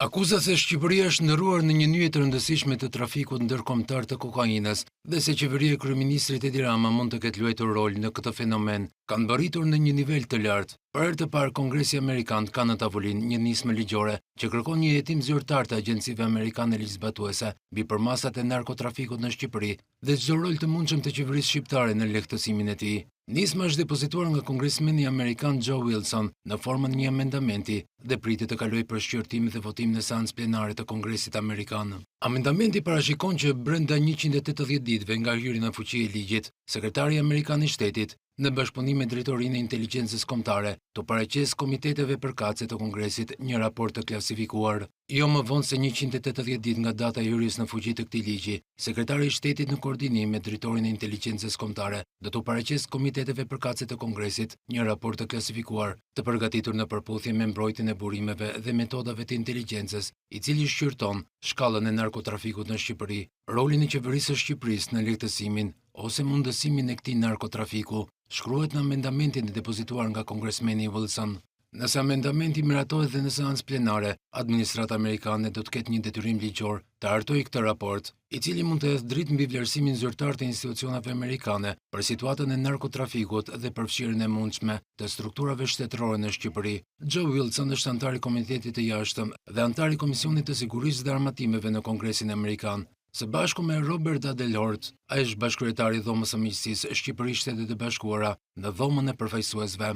Akuzat se Shqipëria është ndërruar në një nyje të rëndësishme të trafikut ndërkombëtar të kokainës dhe se qeveria e kryeministrit Edi Rama mund të ketë luajtur rol në këtë fenomen, kanë mbërritur në një nivel të lartë. Për herë të parë, Kongresi Amerikan ka në tavolinë një nismë ligjore që kërkon një hetim zyrtar të agjencive amerikane ligjzbatuese mbi përmasat e narkotrafikut në Shqipëri dhe çdo rol të mundshëm të qeverisë shqiptare në lehtësimin e tij. Nisma është depozituar nga kongresmeni amerikan Joe Wilson në formën një amendamenti dhe pritet të kalojë për shqyrtim dhe votim në seancë plenare të Kongresit Amerikan. Amendamenti parashikon që brenda 180 ditëve nga hyrja në fuqi e ligjit, sekretari amerikan i shtetit, në bashkëpunim me drejtorinë e inteligjencës kombëtare, të paraqesë komiteteve përkatëse të Kongresit një raport të klasifikuar. Jo më vonë se 180 ditë nga data e hyrjes në fuqi të këtij ligji, sekretari i shtetit në koordinim me drejtorinë e inteligjencës kombëtare do të paraqesë komiteteve përkatëse të Kongresit një raport të klasifikuar, të përgatitur në përputhje me mbrojtjen e burimeve dhe metodave të inteligjencës, i cili shqyrton shkallën e narkotrafikut në Shqipëri, rolin e qeverisë së Shqipërisë në lehtësimin ose mundësimin e këtij narkotrafiku, shkruhet në amendamentin e depozituar nga kongresmeni Wilson. Nëse amendamenti miratohet dhe në seancë plenare, administrata amerikane do të ketë një detyrim ligjor të hartojë këtë raport, i cili mund të hedhë dritë mbi vlerësimin zyrtar të institucioneve amerikane për situatën e narkotrafikut dhe përfshirjen e mundshme të strukturave shtetërore në Shqipëri. Joe Wilson është antar i Komitetit të Jashtëm dhe antar i Komisionit të Sigurisë dhe Armatimeve në Kongresin Amerikan. Së bashku me Robert Adelhort, ai është bashkëkryetari i Dhomës së Miqësisë Shqipëri-Shtetet e Bashkuara në Dhomën e Përfaqësuesve.